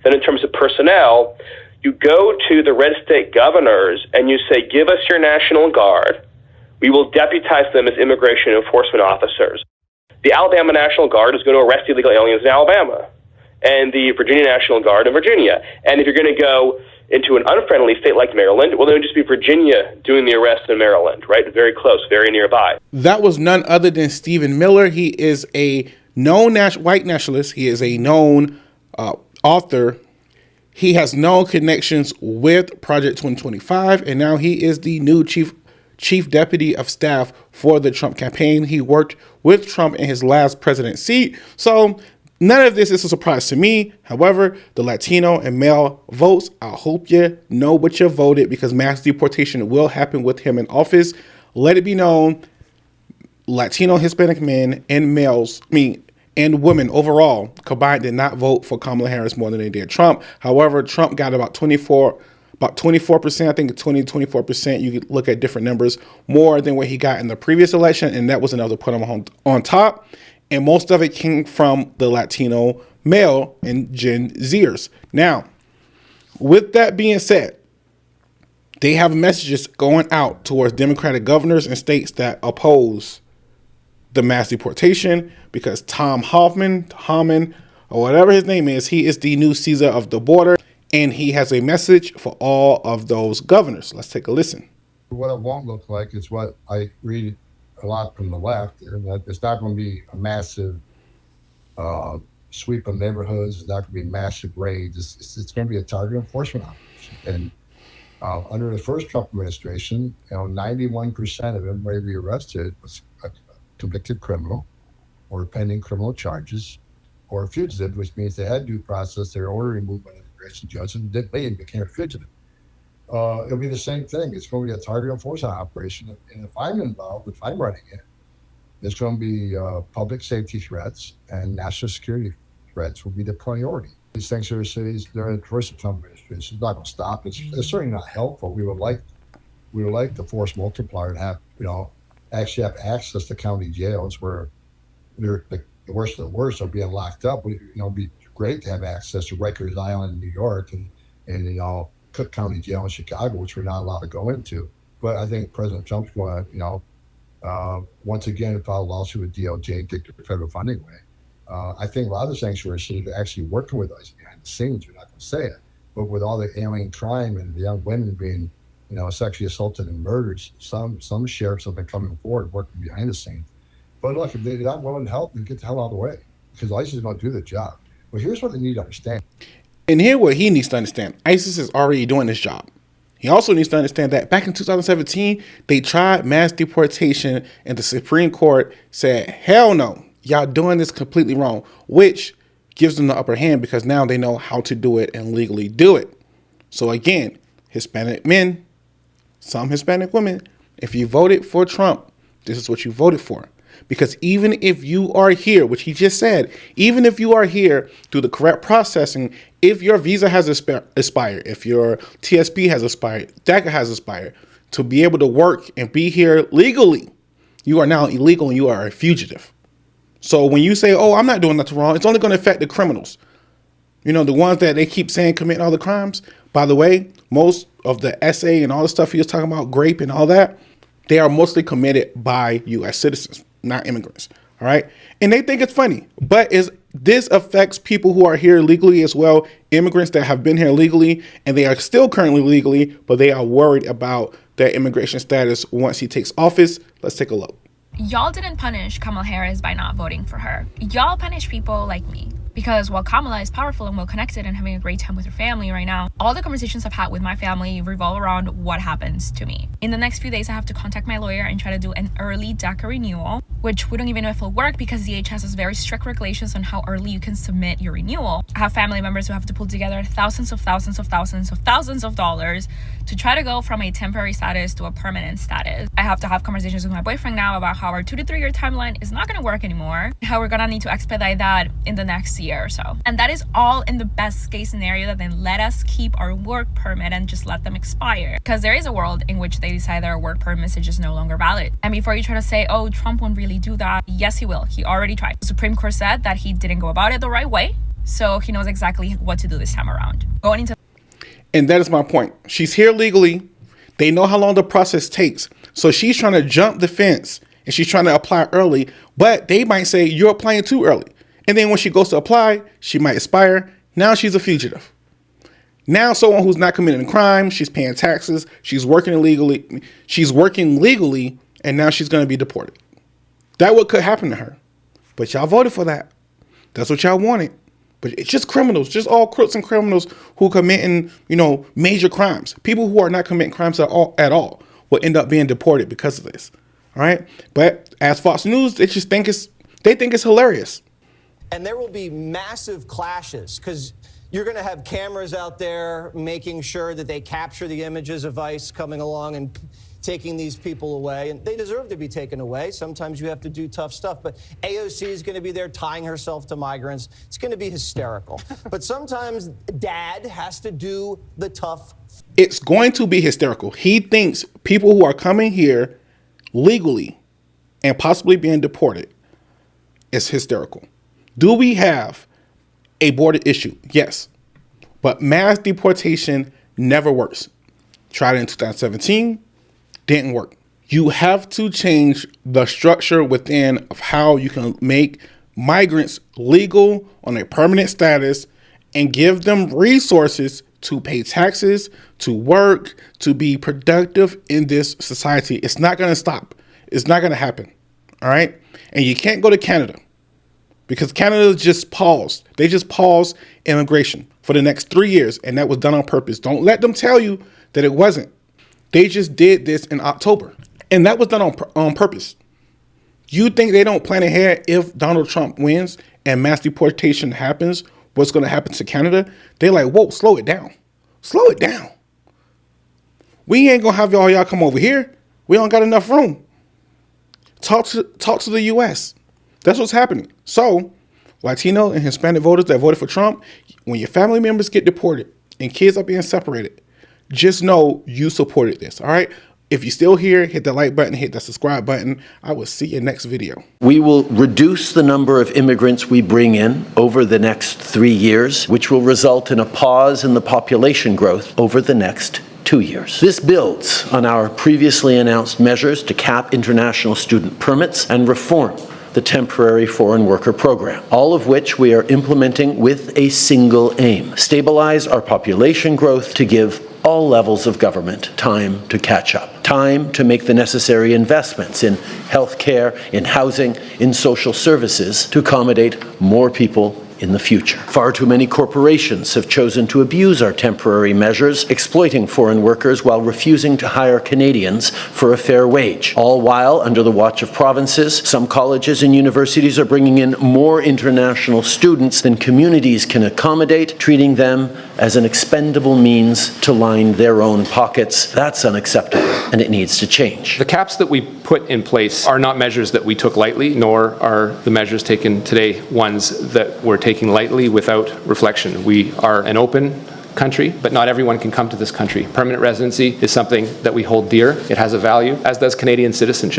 Then in terms of personnel, you go to the red state governors and you say, give us your National Guard. We will deputize them as immigration enforcement officers. The Alabama National Guard is going to arrest illegal aliens in Alabama, and the Virginia National Guard in Virginia. And if you're going to go into an unfriendly state like Maryland, well, then it would just be Virginia doing the arrest in Maryland, right? Very close, very nearby. That was none other than Stephen Miller. He is a known white nationalist. He is a known author. He has known connections with Project 2025, and now he is the new chief deputy of staff for the Trump campaign. He worked with Trump in his last presidency seat. So none of this is a surprise to me. However, the Latino and male votes, I hope you know what you voted, because mass deportation will happen with him in office. Let it be known, Latino, Hispanic men and and women overall combined did not vote for Kamala Harris more than they did Trump. However, Trump got about 24%, I think 24%. You could look at different numbers, more than what he got in the previous election. And that was another put him on top. And most of it came from the Latino male and Gen Zers. Now, with that being said, they have messages going out towards Democratic governors and states that oppose the mass deportation, because Tom Hoffman, or whatever his name is, he is the new Caesar of the border, and he has a message for all of those governors. Let's take a listen. What it won't look like is what I read a lot from the left, and that it's not going to be a massive sweep of neighborhoods. It's not going to be massive raids. It's going to be a target enforcement operation. And under the first Trump administration, 91% of everybody we arrested was a convicted criminal or pending criminal charges or a fugitive, which means they had due process. They were ordered removed by an immigration judge and they became a fugitive. It'll be the same thing. It's going to be a target enforcement operation. And if I'm involved, if I'm running it, there's going to be public safety threats and national security threats will be the priority. These things are cities during the first Trump administration. It's not going to stop. It's certainly not helpful. We would like the force multiplier to have, actually have access to county jails where the worst of the worst are being locked up. It'd be great to have access to Rikers Island in New York and Cook County Jail in Chicago, which we're not allowed to go into. But I think President Trump's going to, once again, file a lawsuit with DOJ and take the federal funding away. I think a lot of the sanctuary cities are actually working with us behind the scenes. We're not going to say it, but with all the alien crime and the young women being, sexually assaulted and murdered, some sheriffs have been coming forward working behind the scenes. But look, if they're not willing to help, then get the hell out of the way, because ISIS is going to do the job. But here's what they need to understand. And here what he needs to understand. ISIS is already doing this job. He also needs to understand that back in 2017, they tried mass deportation and the Supreme Court said, hell no, y'all doing this completely wrong, which gives them the upper hand because now they know how to do it and legally do it. So again, Hispanic men, some Hispanic women, if you voted for Trump, this is what you voted for. Because even if you are here, which he just said, even if you are here through the correct processing, if your visa has expired, if your TSP has expired, DACA has expired, to be able to work and be here legally, you are now illegal and you are a fugitive. So when you say, oh, I'm not doing nothing wrong, it's only going to affect the criminals. The ones that they keep saying committing all the crimes. By the way, most of the SA and all the stuff he was talking about, grape and all that, they are mostly committed by U.S. citizens, not immigrants. All right. And they think it's funny, but this affects people who are here legally as well. Immigrants that have been here legally and they are still currently legally, but they are worried about their immigration status once he takes office. Let's take a look. Y'all didn't punish Kamala Harris by not voting for her. Y'all punish people like me. Because while Kamala is powerful and well-connected and having a great time with her family right now, all the conversations I've had with my family revolve around what happens to me. In the next few days, I have to contact my lawyer and try to do an early DACA renewal, which we don't even know if it'll work because DHS has very strict regulations on how early you can submit your renewal. I have family members who have to pull together thousands of dollars to try to go from a temporary status to a permanent status. I have to have conversations with my boyfriend now about how our 2 to 3 year timeline is not going to work anymore, how we're going to need to expedite that in the next year or so. And that is all in the best case scenario that then let us keep our work permit and just let them expire. Because there is a world in which they decide their work permit is just no longer valid. And before you try to say, oh, Trump won't really do that, yes, he will. He already tried. The Supreme Court said that he didn't go about it the right way. So he knows exactly what to do this time around. Going into And that is my point. She's here legally. They know how long the process takes. So she's trying to jump the fence and she's trying to apply early, but they might say you're applying too early. And then when she goes to apply, she might expire. Now she's a fugitive. Now someone who's not committing a crime, she's paying taxes, she's working legally, and now she's going to be deported. That what could happen to her. But y'all voted for that. That's what y'all wanted. But it's just criminals, just all crooks and criminals who committing, major crimes. People who are not committing crimes at all will end up being deported because of this. All right. But as Fox News, they think it's hilarious. And there will be massive clashes because you're going to have cameras out there making sure that they capture the images of ICE coming along and taking these people away, and they deserve to be taken away. Sometimes you have to do tough stuff, but AOC is going to be there tying herself to migrants. It's going to be hysterical. But sometimes dad has to do the tough. It's going to be hysterical. He thinks people who are coming here legally and possibly being deported is hysterical. Do we have a border issue? Yes. But mass deportation never works. Tried it in 2017. Didn't work. You have to change the structure within of how you can make migrants legal on a permanent status and give them resources to pay taxes, to work, to be productive in this society. It's not going to stop. It's not going to happen. All right. And you can't go to Canada because Canada just paused. They just paused immigration for the next 3 years. And that was done on purpose. Don't let them tell you that it wasn't. They just did this in October, and that was done on purpose. You think they don't plan ahead if Donald Trump wins and mass deportation happens, what's going to happen to Canada? They're like, whoa, slow it down. Slow it down. We ain't going to have y'all come over here. We don't got enough room. Talk to the U.S. That's what's happening. So Latino and Hispanic voters that voted for Trump, when your family members get deported and kids are being separated, just know you supported this, all right? If you're still here, hit the like button, hit the subscribe button. I will see you next video. We will reduce the number of immigrants we bring in over the next 3 years, which will result in a pause in the population growth over the next 2 years. This builds on our previously announced measures to cap international student permits and reform the temporary foreign worker program, all of which we are implementing with a single aim: stabilize our population growth to give all levels of government time to catch up, time to make the necessary investments in healthcare, in housing, in social services to accommodate more people in the future. Far too many corporations have chosen to abuse our temporary measures, exploiting foreign workers while refusing to hire Canadians for a fair wage. All while, under the watch of provinces, some colleges and universities are bringing in more international students than communities can accommodate, treating them as an expendable means to line their own pockets. That's unacceptable, and it needs to change. The caps that we put in place are not measures that we took lightly, nor are the measures taken today ones that we're taking lightly without reflection. We are an open country, but not everyone can come to this country. Permanent residency is something that we hold dear. It has a value, as does Canadian citizenship.